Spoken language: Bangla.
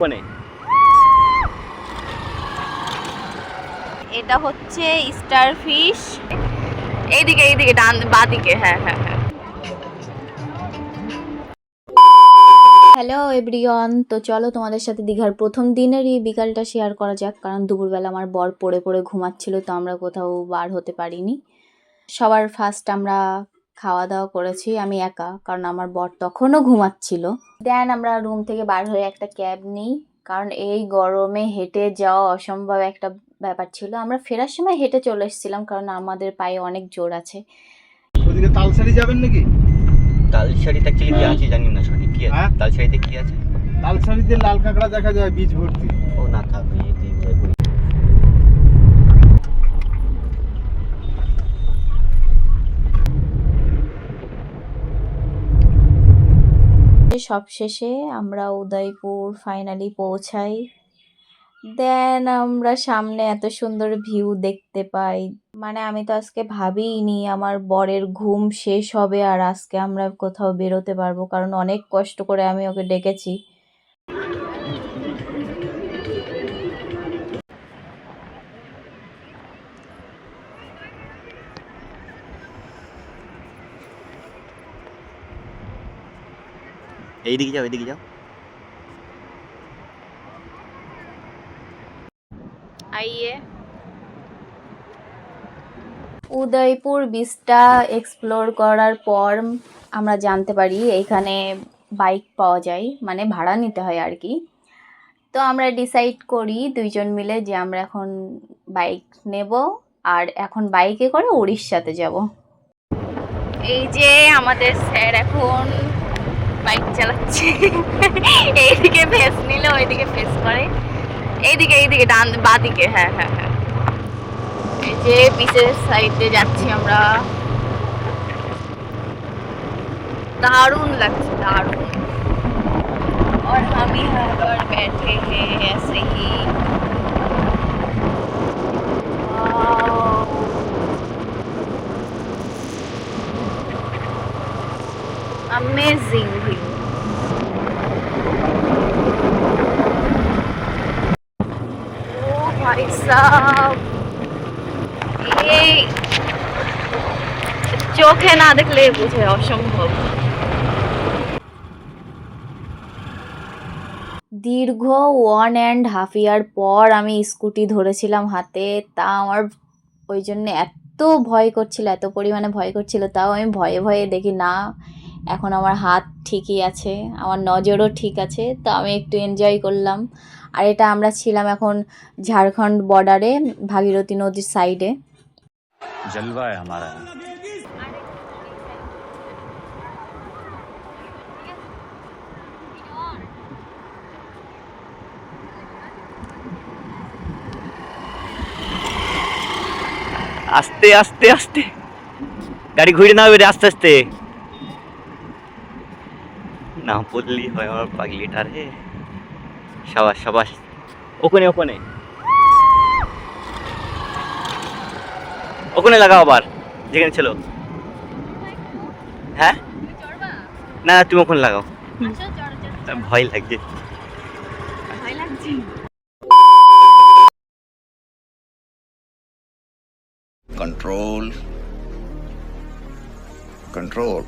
কোনে এটা হচ্ছে স্টার ফিশ। এইদিকে এইদিকে ডান বাদিকে। হ্যাঁ হ্যাঁ হ্যাঁ। হ্যালো এভরিওয়ান, তো চলো তোমাদের সাথে দীঘার প্রথম দিনেরই বিকালটা শেয়ার করা যাক। কারণ দুপুরবেলা আমার বর পড়ে পড়ে ঘুমাচ্ছিল, তো আমরা কোথাও বার হতে পারিনি। সবার ফার্স্ট আমরা খাওয়া দাওয়া করেছি, আমি একা, কারণ আমার বর তখনও ঘুমাচ্ছিল। দেন আমরা রুম থেকে বার হয়ে একটা ক্যাব নিই, কারণ এই গরমে হেঁটে যাওয়া অসম্ভব একটা ব্যাপার ছিল। আমরা ফেরার সময় হেঁটে চলে এসেছিলাম, কারণ আমাদের পায়ে অনেক জোর আছে। ওদিকে তালসারি যাবেন নাকি? তালসারিতে অ্যাকচুয়ালি কি আছে জানি না সঠিক কি আছে। তালসারিতে কি আছে? তালসারিতে লাল কাঁকড়া দেখা যায় বীজ ভর্তি। ও না থাকবে সবশেষে আমরা উদয়পুর ফাইনালি পৌঁছাই। দেন আমরা সামনে এত সুন্দর ভিউ দেখতে পাই, মানে আমি তো আজকে ভাবিনি আমার বরের ঘুম শেষ হবে আর আজকে আমরা কোথাও বেরোতে পারবো, কারণ অনেক কষ্ট করে আমি ওকে ডেকেছি। এইদিকে যাও, এইদিকে যাও। আইয়ে উদয়পুর বিচটা এক্সপ্লোর করার পর আমরা জানতে পারি এখানে বাইক পাওয়া যায়, মানে ভাড়া নিতে হয় আর কি। তো আমরা ডিসাইড করি দুইজন মিলে যে আমরা এখন বাইক নেব আর এখন বাইকে করে উড়িষ্যাতে যাব। এই যে আমাদের স্যার এখন বাইক চালাচ্ছে। এইদিকে ফেস নিলে ওইদিকে ফেস করে। এইদিকে এইদিকে ডান বাদিকে। হ্যাঁ হ্যাঁ হ্যাঁ। এই যে বিচের সাইডে যাচ্ছি আমরা। দারুণ লাগছে, দারুণ। और हम यहाँ पर बैठे हैं ऐसे ही। Amazing view. ओ भाई साहब, ये চোখে না দেখলে বুঝে অসম্ভব। দীর্ঘ 1.5 ইয়ার পর আমি স্কুটি ধরেছিলাম হাতে, তা আমার ওই জন্য এত ভয় করছিল, এত পরিমাণে ভয় করছিল, তাও আমি ভয়ে ভয়ে দেখি না, এখন আমার হাত ঠিকই আছে, আমার নজরও ঠিক আছে, তো আমি একটু এনজয় করলাম। আর এটা আমরা ছিলাম এখন ঝাড়খণ্ড বর্ডারে, ভাগীরথী নদীর সাইডে। জলवा है हमारा। আস্তে আস্তে আস্তে গাড়ি ঘুরে না হবে রে, আস্তে আস্তে না পড়লি হয় আমার পাগলিটা রে। সাবাস সাবাস। ওখানে ওখানে ওখানে লাগাও আবার যেখানে ছিল। হ্যাঁ না তুমি ওখানে লাগাও, ভয় লাগছে। control control